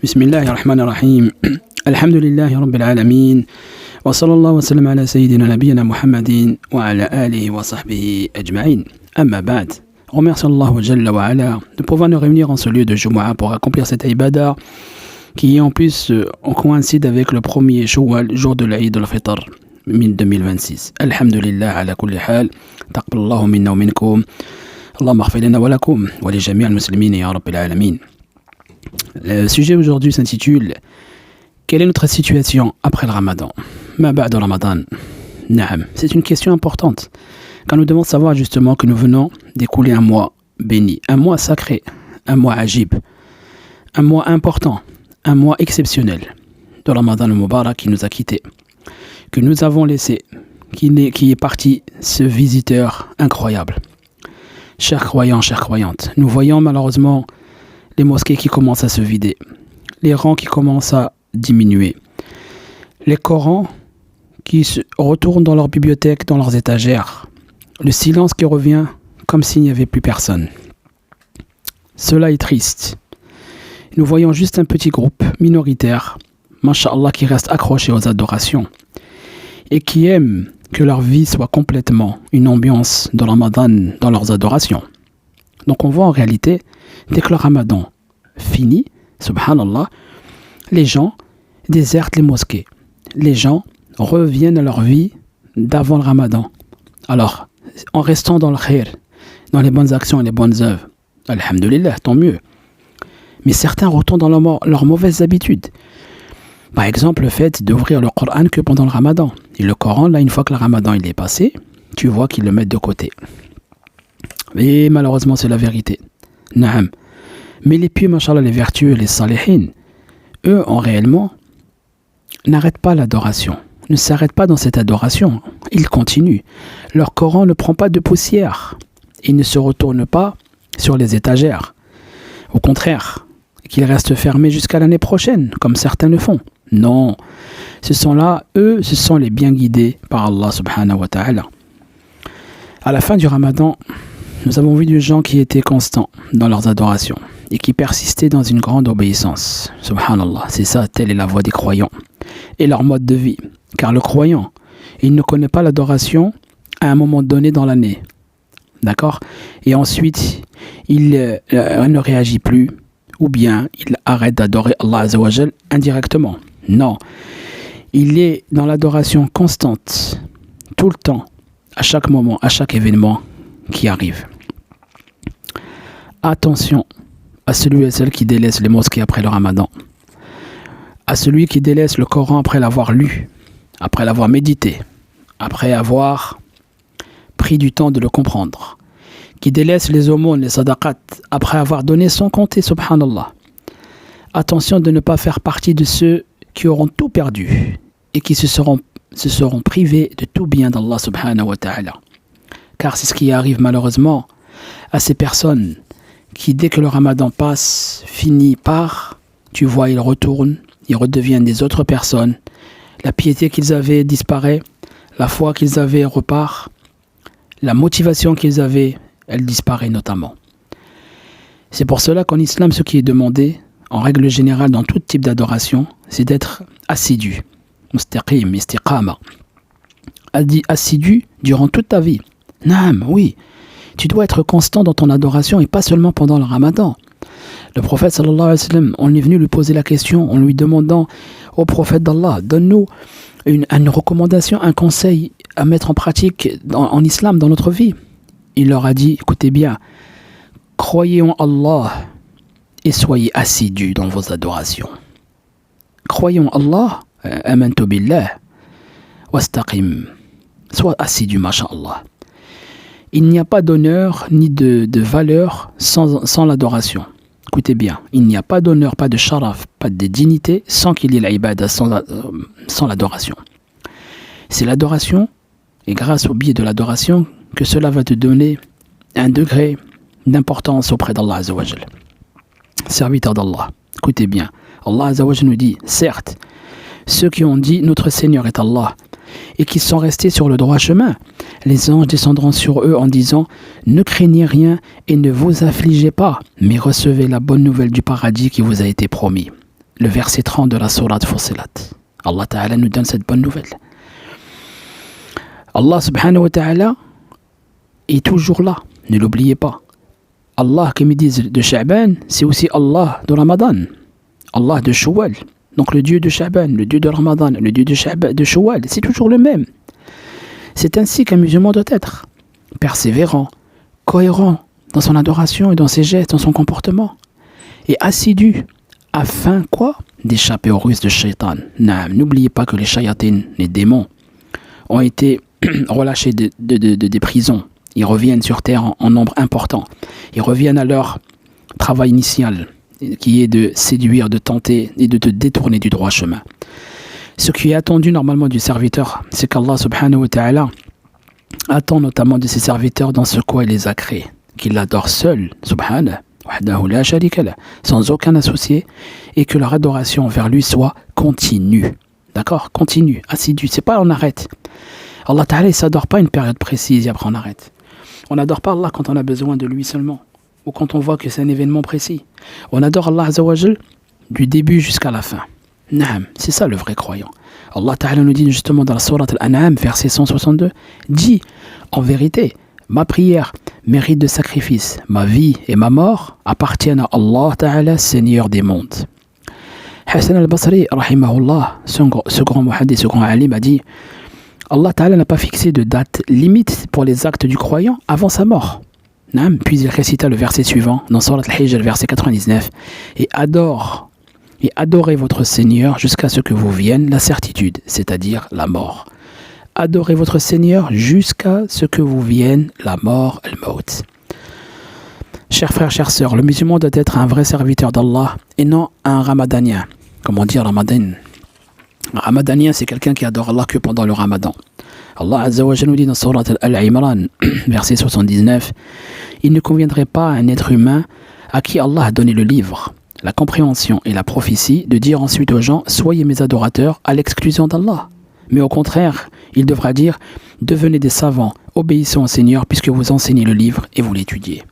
بسم الله الرحمن الرحيم الحمد لله رب العالمين وصلى الله وسلم على سيدنا نبينا محمد وعلى آله وصحبه أجمعين أما بعد remercions Allah Jalla wa Ala de pouvoir nous réunir en ce lieu de Jumu'ah pour accomplir cette ibadah qui en plus on coïncide avec le premier Shawwal, jour de l'Aïd al-Fitr 2026. Alhamdulillah ala kulli hal, taqabbalallahu minna wa minkum, Allahumma ighfir lana wa lakum wa li jami' al-muslimin ya rabbil alamin. Le sujet aujourd'hui s'intitule quelle est notre situation après le Ramadan? Ma ba'da Ramadan. Naam, c'est une question importante car nous devons savoir justement que nous venons d'écouler un mois béni, un mois sacré, un mois ajib, un mois important, un mois exceptionnel de Ramadan al-Mubarak qui nous a quittés, que nous avons laissé, qui est parti ce visiteur incroyable. Chers croyants, chères croyantes, nous voyons malheureusement les mosquées qui commencent à se vider, les rangs qui commencent à diminuer, les Corans qui se retournent dans leurs bibliothèques, dans leurs étagères, le silence qui revient comme s'il n'y avait plus personne. Cela est triste. Nous voyons juste un petit groupe minoritaire, masha'Allah, qui reste accroché aux adorations et qui aiment que leur vie soit complètement une ambiance de Ramadan dans leurs adorations. Donc on voit en réalité, dès que le Ramadan finit, subhanallah, les gens désertent les mosquées. Les gens reviennent à leur vie d'avant le Ramadan. Alors, en restant dans le khair, dans les bonnes actions et les bonnes œuvres, alhamdulillah, tant mieux. Mais certains retournent dans leurs mauvaises habitudes. Par exemple, le fait d'ouvrir le Coran que pendant le Ramadan. Et le Coran, là, une fois que le Ramadan il est passé, tu vois qu'ils le mettent de côté. Et malheureusement, c'est la vérité. Naam. Mais les pieux, machallah, les vertueux, les salihin, eux, en réellement, n'arrêtent pas l'adoration. Ne s'arrêtent pas dans cette adoration. Ils continuent. Leur Coran ne prend pas de poussière. Ils ne se retournent pas sur les étagères. Au contraire, qu'ils restent fermés jusqu'à l'année prochaine, comme certains le font. Non. Ce sont les bien guidés par Allah subhanahu wa ta'ala. À la fin du Ramadan, nous avons vu des gens qui étaient constants dans leurs adorations et qui persistaient dans une grande obéissance. Subhanallah, c'est ça, telle est la voie des croyants et leur mode de vie. Car le croyant, il ne connaît pas l'adoration à un moment donné dans l'année. D'accord? Et ensuite, il ne réagit plus ou bien il arrête d'adorer Allah Azza wa Jal indirectement. Non. Il est dans l'adoration constante, tout le temps, à chaque moment, à chaque événement qui arrive. Attention à celui et celle qui délaisse les mosquées après le Ramadan. À celui qui délaisse le Coran après l'avoir lu, après l'avoir médité, après avoir pris du temps de le comprendre. Qui délaisse les aumônes, les sadaqat, après avoir donné son compte, subhanallah. Attention de ne pas faire partie de ceux qui auront tout perdu et qui se seront privés de tout bien d'Allah subhanahu wa ta'ala. Car c'est ce qui arrive malheureusement à ces personnes qui, dès que le Ramadan passe, finit par, tu vois, ils retournent, ils redeviennent des autres personnes. La piété qu'ils avaient disparaît, la foi qu'ils avaient repart, la motivation qu'ils avaient, elle disparaît notamment. C'est pour cela qu'en islam, ce qui est demandé, en règle générale, dans tout type d'adoration, c'est d'être assidu. Mustaqim, istiqama. Assidu durant toute ta vie. Naam, oui. Tu dois être constant dans ton adoration et pas seulement pendant le Ramadan. Le prophète sallallahu alayhi wa sallam, on est venu lui poser la question en lui demandant au prophète d'Allah, donne-nous une recommandation, un conseil à mettre en pratique en islam, dans notre vie. Il leur a dit, écoutez bien, croyez en Allah et soyez assidus dans vos adorations. Croyez en Allah, amantu billah, wastaqim, sois assidu, masha'Allah. Il n'y a pas d'honneur ni de valeur sans l'adoration. Écoutez bien, il n'y a pas d'honneur, pas de sharaf, pas de dignité sans qu'il y ait l'ibada, sans l'adoration. C'est l'adoration, et grâce au biais de l'adoration, que cela va te donner un degré d'importance auprès d'Allah Azza wa Jal. Serviteur d'Allah, écoutez bien, Allah Azza wa Jal nous dit, certes, ceux qui ont dit notre Seigneur est Allah et qui sont restés sur le droit chemin, les anges descendront sur eux en disant ne craignez rien et ne vous affligez pas, mais recevez la bonne nouvelle du paradis qui vous a été promis. le verset 30 de la sourate Fussilat. Allah Ta'ala nous donne cette bonne nouvelle. Allah subhanahu wa ta'ala est toujours là, ne l'oubliez pas. Allah, comme ils disent de Sha'ban, c'est aussi Allah de Ramadan, Allah de Shawwal. Donc le Dieu de Sha'ban, le Dieu de Ramadan, le Dieu de Shawwal, c'est toujours le même. C'est ainsi qu'un musulman doit être, persévérant, cohérent dans son adoration et dans ses gestes, dans son comportement, et assidu, afin quoi? D'échapper aux ruses de Shaitan. N'oubliez pas que les shayatines, les démons, ont été relâchés des prisons. Ils reviennent sur terre en nombre important. Ils reviennent à leur travail initial, qui est de séduire, de tenter et de te détourner du droit chemin. Ce qui est attendu normalement du serviteur, c'est qu'Allah subhanahu wa ta'ala attend notamment de ses serviteurs dans ce quoi il les a créés, qu'il l'adore seul, subhanahu, wahdahu la sharika lah, sans aucun associé, et que leur adoration envers lui soit continue. D'accord? Continue, assidue. C'est pas on arrête. Allah ta'ala ne s'adore pas une période précise et après on arrête. On n'adore pas Allah quand on a besoin de lui seulement, ou quand on voit que c'est un événement précis. On adore Allah Azza wa Jal du début jusqu'à la fin. Naam, c'est ça le vrai croyant. Allah Ta'ala nous dit justement dans la sourate Al-An'am, verset 162, dit, en vérité, ma prière mérite de sacrifice, ma vie et ma mort appartiennent à Allah Ta'ala, Seigneur des mondes. Hassan al-Basri, rahimahullah, ce grand muhaddith, ce grand alim a dit, Allah Ta'ala n'a pas fixé de date limite pour les actes du croyant avant sa mort. Puis il récita le verset suivant dans Surat Al-Hijr, verset 99, et adorez votre Seigneur jusqu'à ce que vous vienne la certitude, c'est-à-dire la mort. Adorez votre Seigneur jusqu'à ce que vous vienne la mort, al-maut. Chers frères, chères sœurs, le musulman doit être un vrai serviteur d'Allah et non un ramadanien. Comment dire ramadan? Un ramadanien, c'est quelqu'un qui adore Allah que pendant le ramadan. Allah Azza wa Jalla nous dit dans Surat Al-Imran, verset 79, « Il ne conviendrait pas à un être humain à qui Allah a donné le livre, la compréhension et la prophétie de dire ensuite aux gens « Soyez mes adorateurs à l'exclusion d'Allah ». Mais au contraire, il devra dire « Devenez des savants, obéissons au Seigneur puisque vous enseignez le livre et vous l'étudiez. »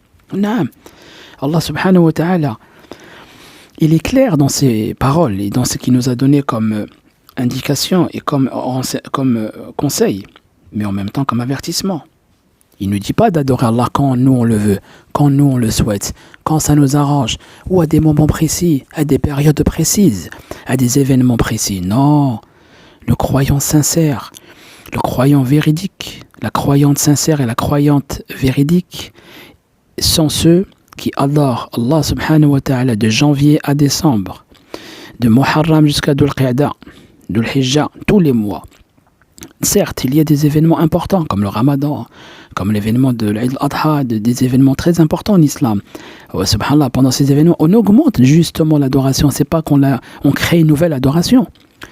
Allah subhanahu wa ta'ala, il est clair dans ses paroles et dans ce qu'il nous a donné comme indication et comme conseil, mais en même temps comme avertissement. Il ne dit pas d'adorer Allah quand nous on le veut, quand nous on le souhaite, quand ça nous arrange, ou à des moments précis, à des périodes précises, à des événements précis. Non, le croyant sincère, le croyant véridique, la croyante sincère et la croyante véridique sont ceux qui adorent Allah subhanahu wa ta'ala de janvier à décembre, de Muharram jusqu'à Dhul Qa'da, Dhul Hijjah, tous les mois. Certes, il y a des événements importants comme le Ramadan, comme l'événement de l'Eid al-Adha, des événements très importants en islam. Subhanallah, pendant ces événements, on augmente justement l'adoration. C'est pas qu'on crée une nouvelle adoration.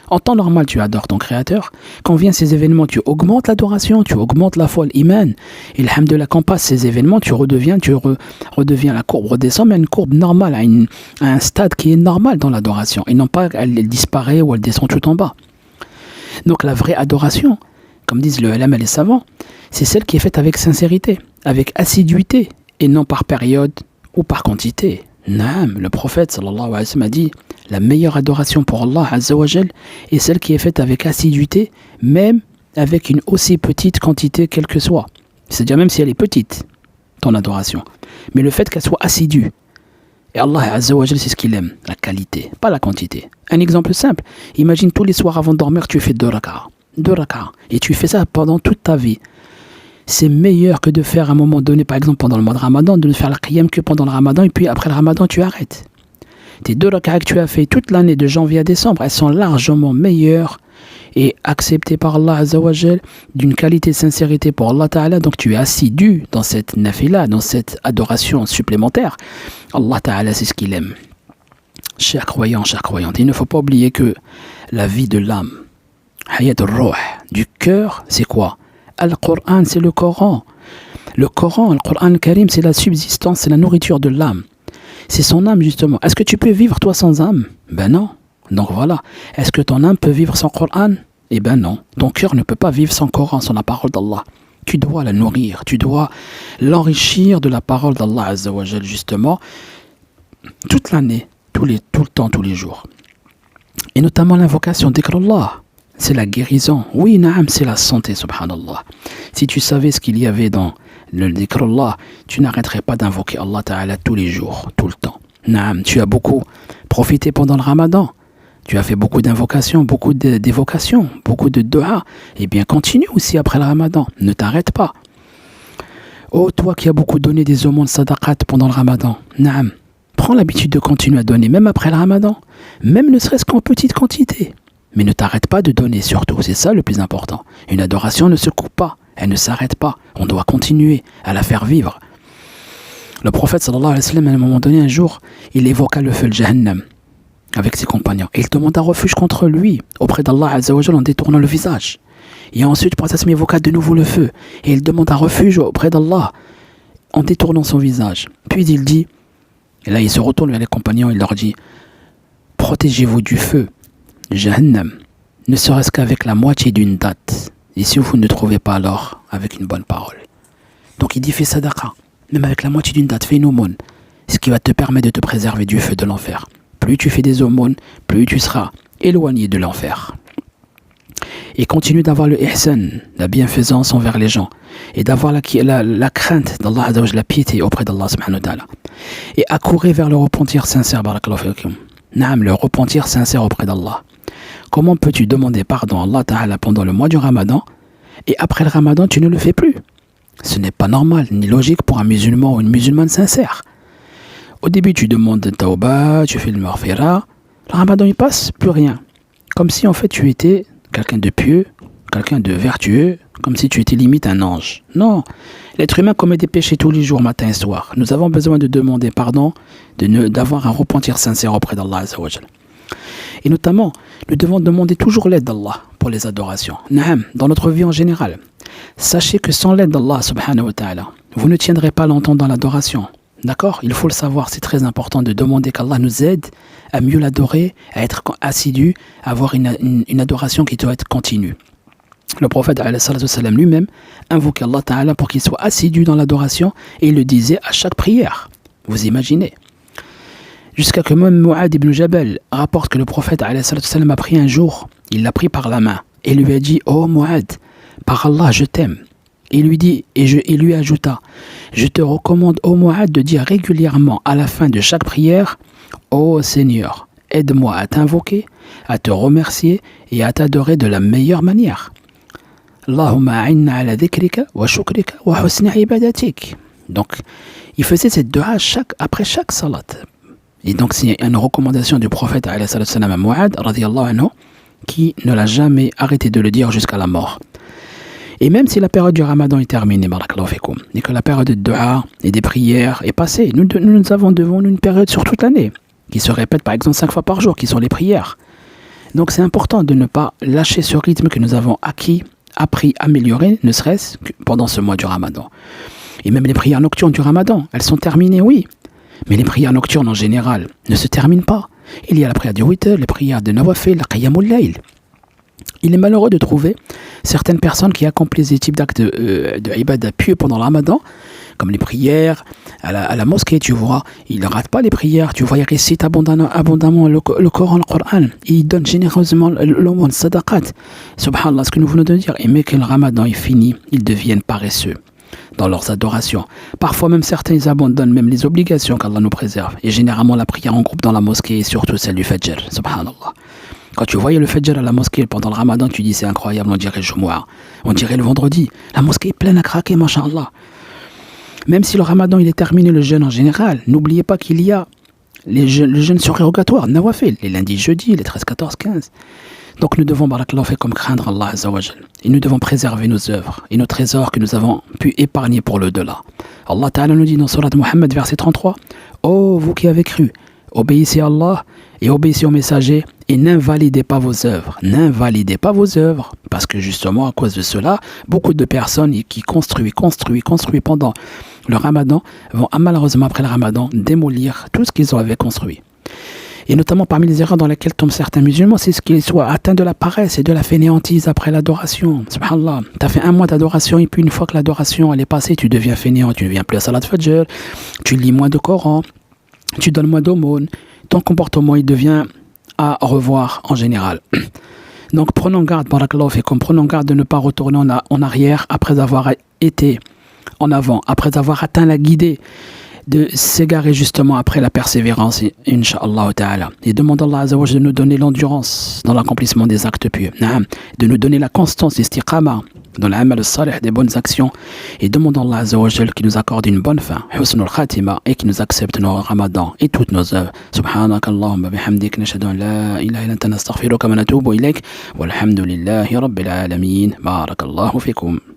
En temps normal, tu adores ton créateur. Quand viennent ces événements, tu augmentes l'adoration, tu augmentes la foi, l'iman. Et alhamdoulilah, quand passent ces événements, tu redeviens, la courbe redescend, mais une courbe normale, à un stade qui est normal dans l'adoration. Et non pas elle disparaît ou elle descend tout en bas. Donc la vraie adoration, comme disent le ulama et les savants, c'est celle qui est faite avec sincérité, avec assiduité, et non par période ou par quantité. Naam, le prophète sallallahu alayhi wa sallam a dit, la meilleure adoration pour Allah azza wa jal est celle qui est faite avec assiduité, même avec une aussi petite quantité quelle que soit. C'est-à-dire même si elle est petite, ton adoration. Mais le fait qu'elle soit assidue. Et Allah azza wa jal, c'est ce qu'il aime, la qualité, pas la quantité. Un exemple simple, imagine tous les soirs avant de dormir, tu fais 2 rak'ah. 2 rak'ah. Et tu fais ça pendant toute ta vie. C'est meilleur que de faire à un moment donné, par exemple pendant le mois de Ramadan, de ne faire la qiyam que pendant le Ramadan, et puis après le Ramadan, tu arrêtes. Tes 2 rak'ah que tu as fait toute l'année de janvier à décembre, elles sont largement meilleures et acceptées par Allah Azza wa Jal, d'une qualité de sincérité pour Allah Ta'ala. Donc tu es assidu dans cette nafila, dans cette adoration supplémentaire. Allah Ta'ala, c'est ce qu'il aime. Chers croyants, chères croyantes, il ne faut pas oublier que la vie de l'âme, hayat al-ruh, du cœur, c'est quoi? Al-Qur'an, c'est le Coran. Le Coran, le Qur'an al-Karim, c'est la subsistance, c'est la nourriture de l'âme. C'est son âme, justement. Est-ce que tu peux vivre, toi, sans âme? Ben non. Donc voilà. Est-ce que ton âme peut vivre sans Qur'an? Eh ben non. Ton cœur ne peut pas vivre sans Coran, sans la parole d'Allah. Tu dois la nourrir. Tu dois l'enrichir de la parole d'Allah Azza wa Jal, justement, toute l'année, tout le temps, tous les jours. Et notamment l'invocation dhikrullah. C'est la guérison. Oui, naam, c'est la santé, subhanallah. Si tu savais ce qu'il y avait dans le dhikrullah, tu n'arrêterais pas d'invoquer Allah Ta'ala tous les jours, tout le temps. Naam, tu as beaucoup profité pendant le ramadan. Tu as fait beaucoup d'invocations, beaucoup d'évocations, beaucoup de dua. Eh bien, continue aussi après le ramadan. Ne t'arrête pas. Oh, toi qui as beaucoup donné des aumônes sadaqat pendant le ramadan. Naam, prends l'habitude de continuer à donner, même après le ramadan. Même ne serait-ce qu'en petite quantité. Mais ne t'arrête pas de donner surtout, c'est ça le plus important. Une adoration ne se coupe pas, elle ne s'arrête pas. On doit continuer à la faire vivre. Le prophète sallallahu alayhi wa sallam, à un moment donné, un jour, il évoqua le feu de Jahannam avec ses compagnons. Et il demanda refuge contre lui, auprès d'Allah azza wa jalla, en détournant le visage. Et ensuite, le prophète évoqua de nouveau le feu. Et il demanda refuge auprès d'Allah, en détournant son visage. Puis il dit, et là il se retourne vers les compagnons, il leur dit, protégez-vous du feu Jahannam, ne serait-ce qu'avec la moitié d'une date. Et si vous ne trouvez pas alors, avec une bonne parole. Donc il dit fais sadaqa, même avec la moitié d'une date, fais une aumône, ce qui va te permettre de te préserver du feu de l'enfer. Plus tu fais des aumônes, plus tu seras éloigné de l'enfer. Et continue d'avoir le ihsan, la bienfaisance envers les gens, et d'avoir la crainte d'Allah, la piété auprès d'Allah subhanahu wa ta'ala. Et accourir vers le repentir sincère, barakallahu fikum. Naam, le repentir sincère auprès d'Allah. Comment peux-tu demander pardon à Allah Ta'ala pendant le mois du Ramadan et après le Ramadan tu ne le fais plus? Ce n'est pas normal ni logique pour un musulman ou une musulmane sincère. Au début tu demandes tawbah, tu fais le maghfira, le Ramadan il passe, plus rien. Comme si en fait tu étais quelqu'un de pieux, quelqu'un de vertueux, comme si tu étais limite un ange. Non, l'être humain commet des péchés tous les jours, matin et soir. Nous avons besoin de demander pardon, d'avoir un repentir sincère auprès d'Allah azza wa jalla. Et notamment, nous devons demander toujours l'aide d'Allah pour les adorations. Naam, dans notre vie en général. Sachez que sans l'aide d'Allah subhanahu wa ta'ala, vous ne tiendrez pas longtemps dans l'adoration. D'accord? Il faut le savoir, c'est très important de demander qu'Allah nous aide à mieux l'adorer, à être assidu, à avoir une adoration qui doit être continue. Le prophète lui-même invoquait Allah Ta'ala pour qu'il soit assidu dans l'adoration et il le disait à chaque prière. Vous imaginez? Jusqu'à que même Mu'ad ibn Jabal rapporte que le prophète a pris un jour, il l'a pris par la main et lui a dit « Oh Mu'ad, par Allah je t'aime ». Il lui ajouta « Je te recommande, ô Mu'ad, de dire régulièrement à la fin de chaque prière « Ô Seigneur, aide-moi à t'invoquer, à te remercier et à t'adorer de la meilleure manière. Allahumma a'inna ala dhikrika wa shukrika wa husni ibadatik ». Donc, il faisait cette dua après chaque salat. Et donc, c'est une recommandation du prophète à Mu'ad, radiyallahu anhu, qui ne l'a jamais arrêté de le dire jusqu'à la mort. Et même si la période du Ramadan est terminée, barakallahu fikum, et que la période de dua et des prières est passée, nous avons devant nous une période sur toute l'année, qui se répète par exemple 5 fois par jour, qui sont les prières. Donc c'est important de ne pas lâcher ce rythme que nous avons appris, amélioré, ne serait-ce que pendant ce mois du Ramadan. Et même les prières nocturnes du Ramadan, elles sont terminées, oui. Mais les prières nocturnes en général ne se terminent pas. Il y a la prière du witr, les prières de nawafil, la qiyamul layl. Il est malheureux de trouver certaines personnes qui accomplissent des types d'actes de ibadah pieux pendant le Ramadan, comme les prières à la mosquée, tu vois. Ils ne ratent pas les prières, tu vois, ils récitent abondamment le Coran, et ils donnent généreusement l'aumône, sadaqat. Subhanallah, ce que nous venons de dire. Et mais que le Ramadan est fini, ils deviennent paresseux dans leurs adorations. Parfois même certains ils abandonnent même les obligations qu'Allah nous préserve. Et généralement la prière en groupe dans la mosquée et surtout celle du Fajr. Subhanallah. Quand tu voyais le Fajr à la mosquée pendant le Ramadan, tu dis c'est incroyable, on dirait le Jumu'ah, on dirait le vendredi. La mosquée est pleine à craquer, masha'Allah. Même si le Ramadan il est terminé, le jeûne en général, n'oubliez pas qu'il y a le jeûne surrogatoire, nawafil, les lundis, jeudis, les 13, 14, 15. Donc nous devons, barakallahu fikum, craindre Allah azza wa jal. Et nous devons préserver nos œuvres et nos trésors que nous avons pu épargner pour le delà. Allah Ta'ala nous dit dans Surat Muhammad, verset 33, « Oh, vous qui avez cru, obéissez à Allah et obéissez aux messagers et n'invalidez pas vos œuvres. » N'invalidez pas vos œuvres. Parce que justement, à cause de cela, beaucoup de personnes qui construisent pendant le Ramadan vont malheureusement après le Ramadan démolir tout ce qu'ils avaient construit. Et notamment parmi les erreurs dans lesquelles tombent certains musulmans, c'est ce qu'ils soient atteints de la paresse et de la fainéantise après l'adoration. Subhanallah, tu as fait un mois d'adoration et puis une fois que l'adoration elle est passée, tu deviens fainéant, tu ne viens plus à Salat Fajr, tu lis moins de Coran, tu donnes moins d'aumônes, ton comportement il devient à revoir en général. Donc prenons garde, barakallahu fikum, prenons garde de ne pas retourner en arrière après avoir été en avant, après avoir atteint la guidée, de s'égarer justement après la persévérance, incha'Allah ta'ala. Et demande à Allah Azza wa Jalla de nous donner l'endurance dans l'accomplissement des actes pieux, de nous donner la constance, l'istiqama, dans l'amal salih, des bonnes actions. Et demande à Allah Azza wa Jalla qui nous accorde une bonne fin, husnul khatima, et qui nous accepte nos ramadans et toutes nos œuvres. Subhanak Allahumma bihamdik, nashhadu an la ilaha illa anta nastaghfiruka wa natubu ilayk, walhamdulillahi rabbil alamin. Barakallahu fikum.